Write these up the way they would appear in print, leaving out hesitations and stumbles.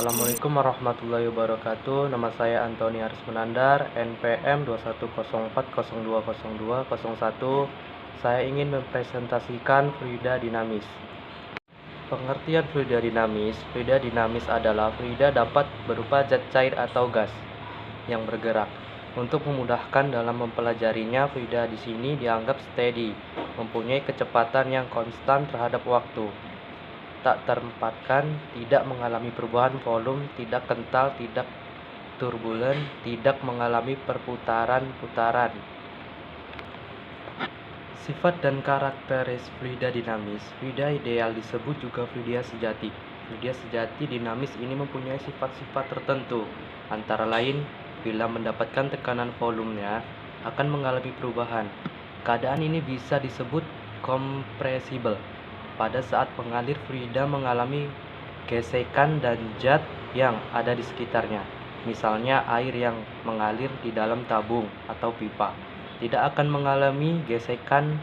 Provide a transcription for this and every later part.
Assalamualaikum warahmatullahi wabarakatuh. Nama saya Antoni Aris Menandar, NPM 2104020201. Saya ingin mempresentasikan fluida dinamis. Pengertian fluida dinamis. Fluida dinamis adalah fluida dapat berupa zat cair atau gas yang bergerak. Untuk memudahkan dalam mempelajarinya, fluida di sini dianggap steady, mempunyai kecepatan yang konstan terhadap waktu, tak terempatkan, tidak mengalami perubahan volume, tidak kental, tidak turbulen, tidak mengalami perputaran-putaran. Sifat dan karakteristik fluida dinamis. Fluida ideal disebut juga fluida sejati. Fluida sejati dinamis ini mempunyai sifat-sifat tertentu, antara lain bila mendapatkan tekanan volumenya akan mengalami perubahan. Keadaan ini bisa disebut kompresibel. Pada saat mengalir, fluida mengalami gesekan dan zat yang ada di sekitarnya. Misalnya air yang mengalir di dalam tabung atau pipa tidak akan mengalami gesekan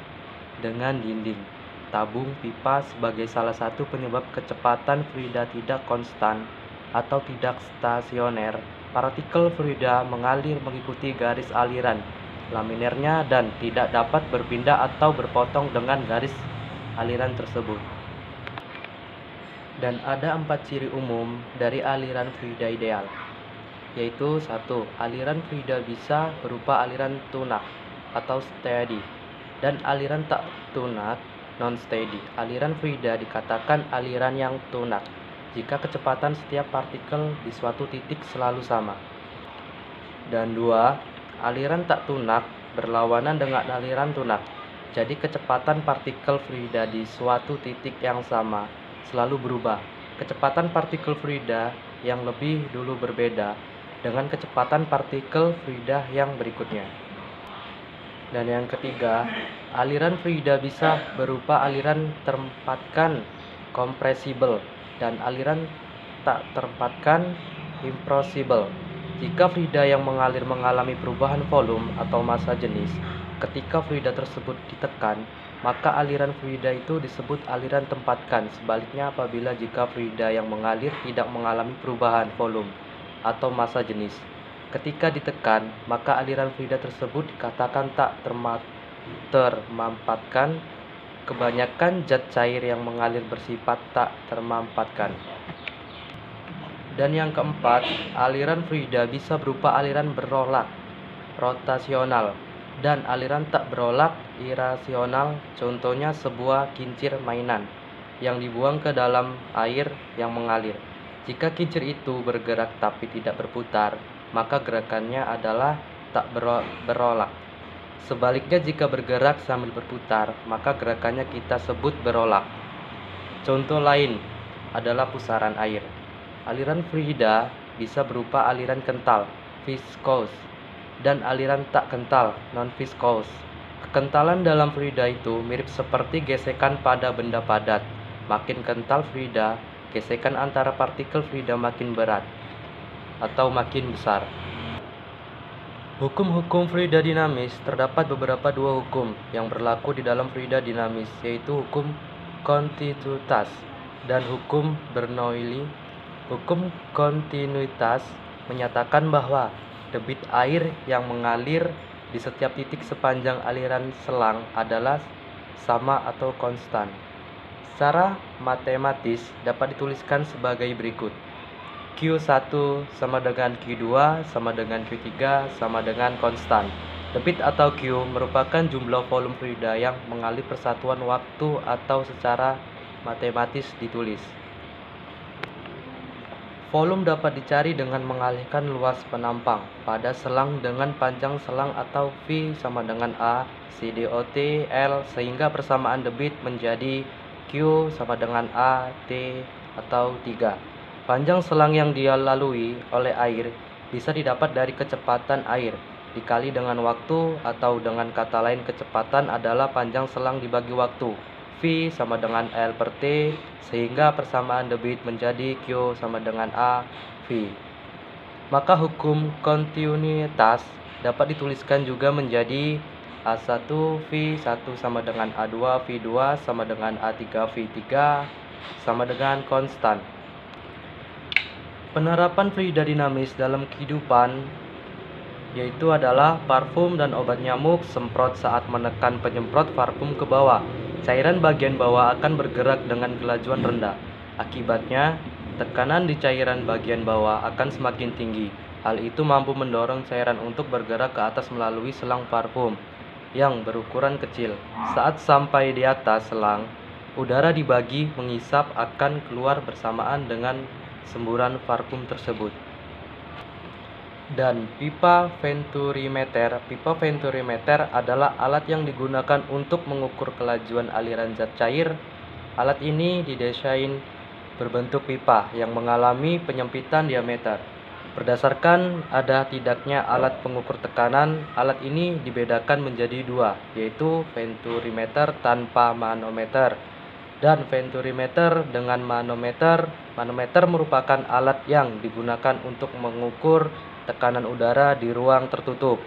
dengan dinding tabung pipa sebagai salah satu penyebab kecepatan fluida tidak konstan atau tidak stasioner. Partikel fluida mengalir mengikuti garis aliran laminernya dan tidak dapat berpindah atau berpotong dengan garis aliran tersebut. Dan ada 4 ciri umum dari aliran fluida ideal, yaitu 1. Aliran fluida bisa berupa aliran tunak atau steady, dan aliran tak tunak non-steady. Aliran fluida dikatakan aliran yang tunak jika kecepatan setiap partikel di suatu titik selalu sama. Dan 2. Aliran tak tunak berlawanan dengan aliran tunak. Jadi kecepatan partikel fluida di suatu titik yang sama selalu berubah. Kecepatan partikel fluida yang lebih dulu berbeda dengan kecepatan partikel fluida yang berikutnya. Dan yang ketiga, aliran fluida bisa berupa aliran terempatkan kompresibel dan aliran tak terempatkan improsibel. Jika fluida yang mengalir mengalami perubahan volume atau massa jenis, ketika fluida tersebut ditekan, maka aliran fluida itu disebut aliran tempatkan. Sebaliknya, apabila jika fluida yang mengalir tidak mengalami perubahan volume atau massa jenis, ketika ditekan, maka aliran fluida tersebut dikatakan tak termampatkan. Kebanyakan zat cair yang mengalir bersifat tak termampatkan. Dan yang keempat, aliran fluida bisa berupa aliran berolak, rotasional, dan aliran tak berolak, irasional. Contohnya sebuah kincir mainan yang dibuang ke dalam air yang mengalir. Jika kincir itu bergerak tapi tidak berputar, maka gerakannya adalah tak berolak. Sebaliknya, jika bergerak sambil berputar, maka gerakannya kita sebut berolak. Contoh lain adalah pusaran air. Aliran fluida bisa berupa aliran kental, viscous, dan aliran tak kental, non-viscous. Kekentalan dalam fluida itu mirip seperti gesekan pada benda padat. Makin kental fluida, gesekan antara partikel fluida makin berat atau makin besar. Hukum-hukum fluida dinamis. Terdapat dua hukum yang berlaku di dalam fluida dinamis, yaitu hukum kontinuitas dan hukum Bernoulli. Hukum kontinuitas menyatakan bahwa debit air yang mengalir di setiap titik sepanjang aliran selang adalah sama atau konstan. Secara matematis dapat dituliskan sebagai berikut. Q1 sama dengan Q2 sama dengan Q3 sama dengan konstan. Debit atau Q merupakan jumlah volume fluida yang mengalir persatuan waktu atau secara matematis ditulis. Volume dapat dicari dengan mengalihkan luas penampang pada selang dengan panjang selang atau V sama dengan A CDOT L, sehingga persamaan debit menjadi Q sama dengan A T atau 3. Panjang selang yang dilalui oleh air bisa didapat dari kecepatan air dikali dengan waktu, atau dengan kata lain kecepatan adalah panjang selang dibagi waktu, V sama dengan L per T, sehingga persamaan debit menjadi Q sama dengan A V. Maka hukum kontinuitas dapat dituliskan juga menjadi A1 V1 sama dengan A2 V2 sama dengan A3 V3 sama dengan konstan. Penerapan fluida dinamis dalam kehidupan yaitu adalah parfum dan obat nyamuk semprot saat menekan penyemprot parfum ke bawah. Cairan bagian bawah akan bergerak dengan kelajuan rendah. Akibatnya, tekanan di cairan bagian bawah akan semakin tinggi. Hal itu mampu mendorong cairan untuk bergerak ke atas melalui selang parfum yang berukuran kecil. Saat sampai di atas selang, udara dibagi mengisap akan keluar bersamaan dengan semburan parfum tersebut. Dan pipa venturimeter. Pipa venturimeter adalah alat yang digunakan untuk mengukur kelajuan aliran zat cair. Alat ini didesain berbentuk pipa yang mengalami penyempitan diameter. Berdasarkan ada tidaknya alat pengukur tekanan, alat ini dibedakan menjadi dua, yaitu venturimeter tanpa manometer dan venturimeter dengan manometer. Manometer merupakan alat yang digunakan untuk mengukur tekanan udara di ruang tertutup.